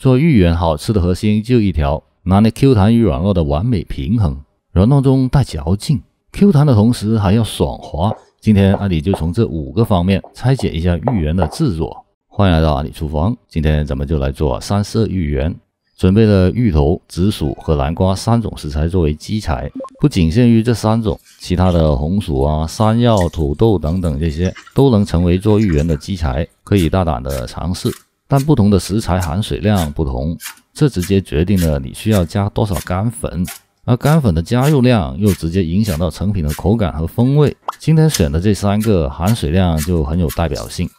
做芋圆好吃的核心就一条，拿捏 Q 弹与软糯的完美平衡，软糯中带嚼劲 ，Q 弹的同时还要爽滑。今天阿里就从这5个方面拆解一下芋圆的制作。欢迎来到阿里厨房，今天咱们就来做三色芋圆。准备了芋头、紫薯和南瓜3种食材作为基材，不仅限于这3种，其他的红薯啊、山药、土豆等等这些都能成为做芋圆的基材，可以大胆的尝试。但不同的食材含水量不同，这直接决定了你需要加多少干粉，而干粉的加入量又直接影响到成品的口感和风味。今天选的这3个含水量就很有代表性，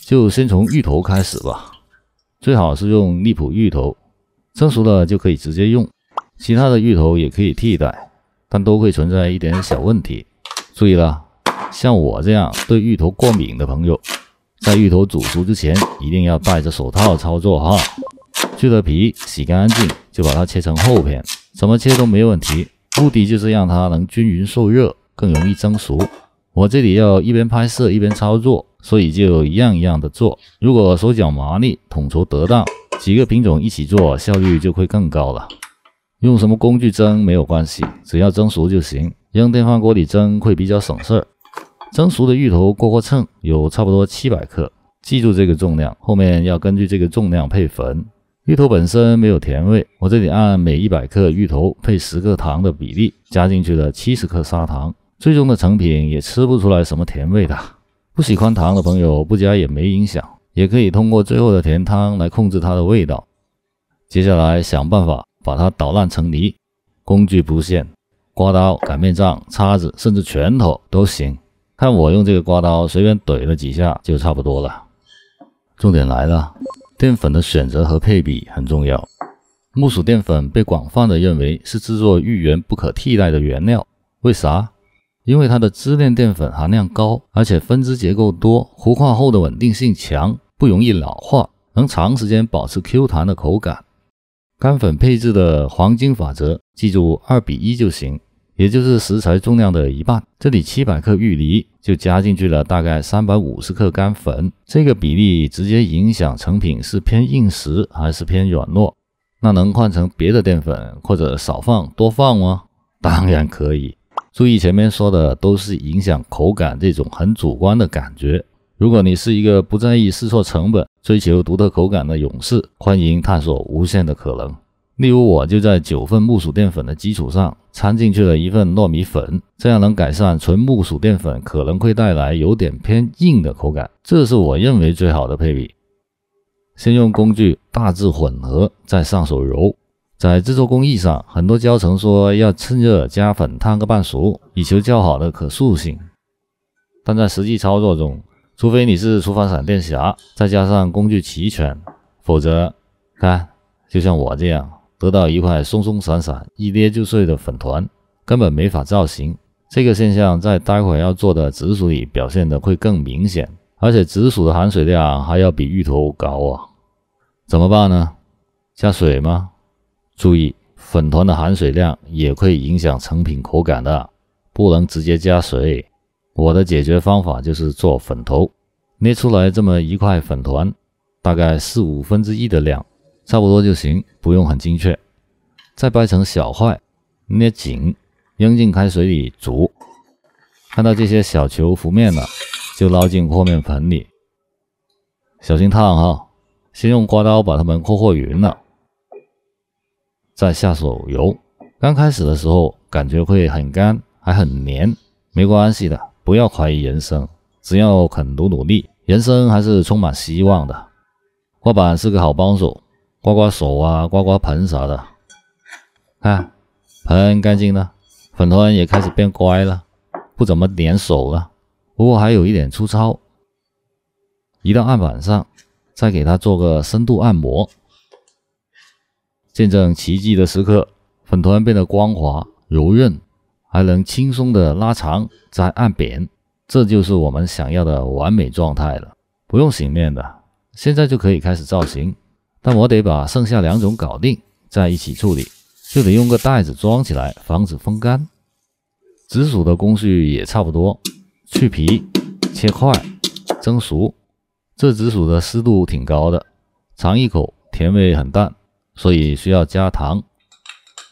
就先从芋头开始吧。最好是用荔浦芋头，蒸熟了就可以直接用，其他的芋头也可以替代，但都会存在一点小问题。注意了，像我这样对芋头过敏的朋友，在芋头煮熟之前一定要戴着手套操作哈。去了皮，洗干净，就把它切成厚片，怎么切都没问题，目的就是让它能均匀受热，更容易蒸熟。我这里要一边拍摄一边操作，所以就一样一样的做。如果手脚麻利，统筹得当，几个品种一起做，效率就会更高了。用什么工具蒸没有关系，只要蒸熟就行。扔电饭锅里蒸会比较省事儿。蒸熟的芋头过秤，有差不多700克，记住这个重量，后面要根据这个重量配粉。芋头本身没有甜味，我这里按每100克芋头配10克糖的比例，加进去了70克砂糖。最终的成品也吃不出来什么甜味的。不喜欢糖的朋友不加也没影响，也可以通过最后的甜汤来控制它的味道。接下来想办法把它捣烂成泥，工具不限，刮刀、擀面杖、叉子甚至拳头都行。看我用这个刮刀随便怼了几下就差不多了。重点来了，淀粉的选择和配比很重要。木薯淀粉被广泛的认为是制作芋圆不可替代的原料，为啥？因为它的支链淀粉含量高，而且分支结构多，糊化后的稳定性强，不容易老化，能长时间保持 Q 弹的口感。干粉配置的黄金法则，记住2:1就行，也就是食材重量的1半。这里700克芋泥就加进去了大概350克干粉，这个比例直接影响成品是偏硬实还是偏软糯。那能换成别的淀粉或者少放多放吗？当然可以。注意前面说的都是影响口感这种很主观的感觉。如果你是一个不在意试错成本，追求独特口感的勇士，欢迎探索无限的可能。例如我就在9份木薯淀粉的基础上掺进去了1份糯米粉，这样能改善纯木薯淀粉可能会带来有点偏硬的口感，这是我认为最好的配比。先用工具大致混合，再上手揉。在制作工艺上，很多教程说要趁热加粉烫个半熟，以求较好的可塑性。但在实际操作中，除非你是厨房闪电侠，再加上工具齐全，否则，看，就像我这样，得到一块松松散散、一捏就碎的粉团，根本没法造型。这个现象在待会要做的紫薯里表现的会更明显，而且紫薯的含水量还要比芋头高啊。怎么办呢？加水吗？注意，粉团的含水量也会影响成品口感的，不能直接加水。我的解决方法就是做粉头，捏出来这么一块粉团，大概1/4的量，差不多就行，不用很精确。再掰成小块，捏紧，扔进开水里煮。看到这些小球浮面了，就捞进和面盆里，小心烫哈。先用刮刀把它们和匀了，再下手揉。刚开始的时候感觉会很干，还很黏，没关系的，不要怀疑人生，只要肯努力，人生还是充满希望的。刮板是个好帮手，刮刮手啊，刮刮盆啥的。看，盆干净了，粉团也开始变乖了，不怎么粘手了，不过还有一点粗糙。移到案板上，再给它做个深度按摩。见证奇迹的时刻，粉团变得光滑柔韧，还能轻松的拉长再按扁，这就是我们想要的完美状态了。不用醒面的，现在就可以开始造型，但我得把剩下2种搞定再一起处理，就得用个袋子装起来，防止风干。紫薯的工序也差不多，去皮切块蒸熟。这紫薯的湿度挺高的，尝一口甜味很淡，所以需要加糖。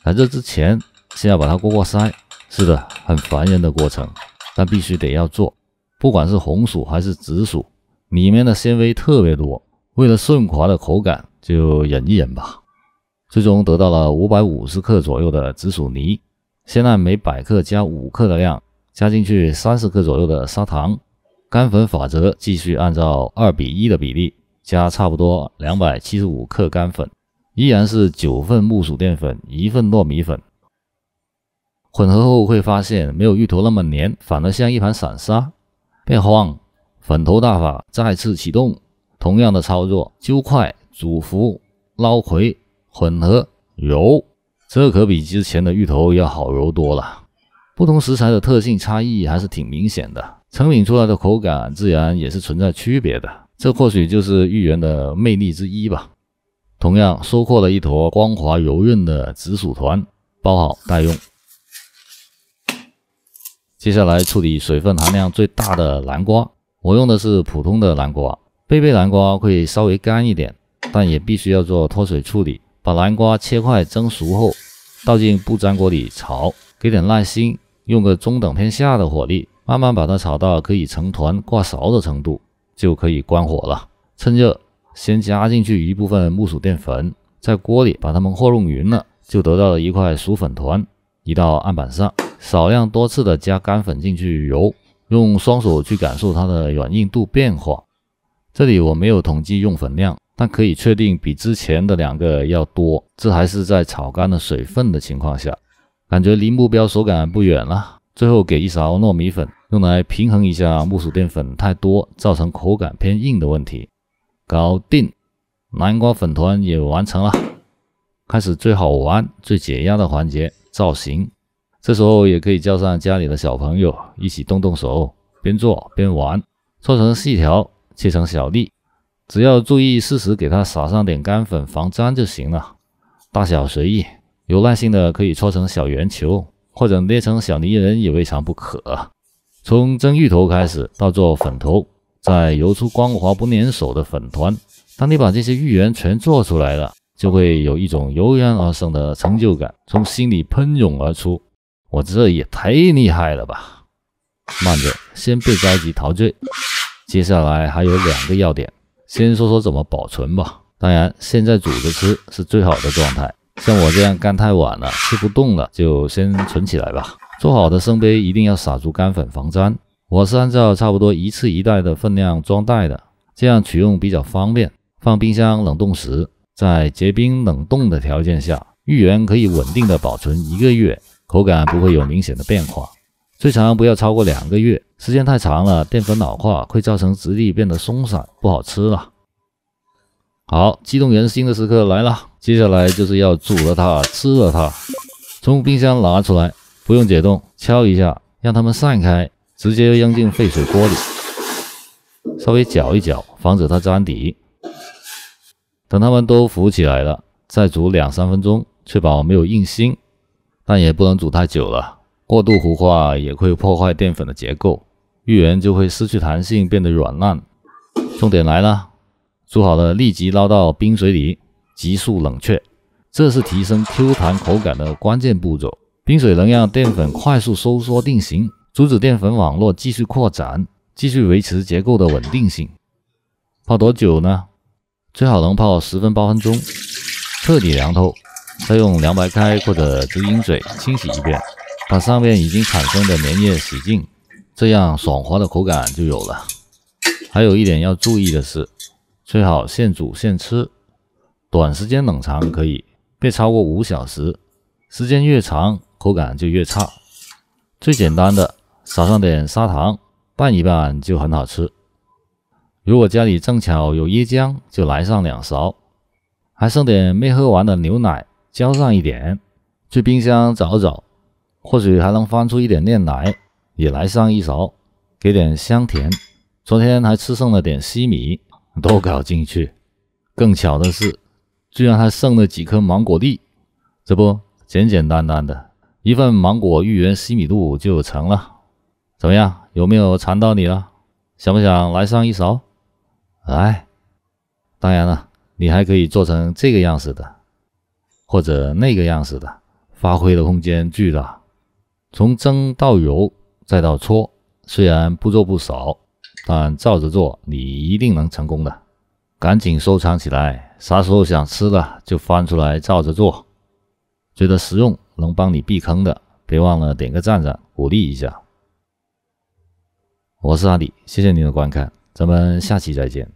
在这之前，先要把它过筛。是的，很烦人的过程，但必须得要做。不管是红薯还是紫薯，里面的纤维特别多，为了顺滑的口感，就忍一忍吧。最终得到了550克左右的紫薯泥，先按每100克加5克的量，加进去30克左右的砂糖。干粉法则继续按照2:1的比例，加差不多275克干粉，依然是9份木薯淀粉，1份糯米粉。混合后会发现没有芋头那么黏，反而像一盘散沙。别慌，粉头大法再次启动，同样的操作，揪块、煮浮、捞回、混合、揉，这可比之前的芋头要好揉多了。不同食材的特性差异还是挺明显的，成品出来的口感自然也是存在区别的，这或许就是芋圆的魅力之一吧。同样收获了一坨光滑柔润的紫薯团，包好待用。接下来处理水分含量最大的南瓜，我用的是普通的南瓜，贝贝南瓜会稍微干一点，但也必须要做脱水处理。把南瓜切块蒸熟后，倒进不粘锅里炒，给点耐心，用个中等偏下的火力，慢慢把它炒到可以成团挂勺的程度，就可以关火了。趁热，先加进去一部分木薯淀粉，在锅里把它们和弄匀了，就得到了一块薯粉团。移到案板上，少量多次的加干粉进去揉，用双手去感受它的软硬度变化。这里我没有统计用粉量，但可以确定比之前的2个要多，这还是在炒干了水分的情况下，感觉离目标手感不远了。最后给一勺糯米粉，用来平衡一下木薯淀粉太多造成口感偏硬的问题。搞定，南瓜粉团也完成了。开始最好玩、最解压的环节，造型。这时候也可以叫上家里的小朋友一起动动手，边做边玩，搓成细条，切成小粒，只要注意适时给它撒上点干粉防粘就行了。大小随意，有耐心的可以搓成小圆球，或者捏成小泥人也未尝不可。从蒸芋头开始到做粉头，再揉出光滑不粘手的粉团。当你把这些芋圆全做出来了，就会有一种油然而生的成就感从心里喷涌而出。我这也太厉害了吧！慢着，先别着急陶醉，接下来还有2个要点。先说说怎么保存吧。当然，现在煮着吃是最好的状态。像我这样干太晚了，吃不动了，就先存起来吧。做好的生杯一定要撒足干粉防粘。我是按照差不多1次1袋的分量装袋的，这样取用比较方便。放冰箱冷冻时，在结冰冷冻的条件下，芋圆可以稳定的保存1个月，口感不会有明显的变化。最长不要超过2个月，时间太长了，淀粉老化会造成质地变得松散，不好吃了。好，激动人心的时刻来了，接下来就是要煮了它，吃了它。从冰箱拿出来，不用解冻，敲一下，让它们散开，直接扔进沸水锅里，稍微搅一搅，防止它粘底。等它们都浮起来了，再煮2-3分钟，确保没有硬芯，但也不能煮太久了，过度糊化也会破坏淀粉的结构，芋圆就会失去弹性，变得软烂。重点来了，煮好了立即捞到冰水里，急速冷却，这是提升 Q 弹口感的关键步骤。冰水能让淀粉快速收缩定型，阻止淀粉网络继续扩展，继续维持结构的稳定性。泡多久呢？最好能泡10分8分钟，彻底凉透，再用凉白开或者直饮水清洗一遍，把上面已经产生的粘液洗净，这样爽滑的口感就有了。还有一点要注意的是，最好现煮现吃，短时间冷藏可以，别超过5小时，时间越长口感就越差。最简单的，撒上点砂糖，拌一拌就很好吃。如果家里正巧有椰浆，就来上2勺，还剩点没喝完的牛奶，浇上一点，去冰箱找找，或许还能翻出一点炼奶，也来上1勺，给点香甜。昨天还吃剩了点西米，都搞进去。更巧的是，居然还剩了几颗芒果粒，这不简简单单的一份芒果芋圆西米露就成了。怎么样，有没有馋到你了？想不想来上1勺？来，当然了，你还可以做成这个样式的，或者那个样式的，发挥的空间巨大。从蒸到揉再到搓，虽然步骤不少，但照着做你一定能成功的。赶紧收藏起来，啥时候想吃了就翻出来照着做。觉得实用能帮你避坑的，别忘了点个赞赞鼓励一下。我是阿里，谢谢您的观看，咱们下期再见。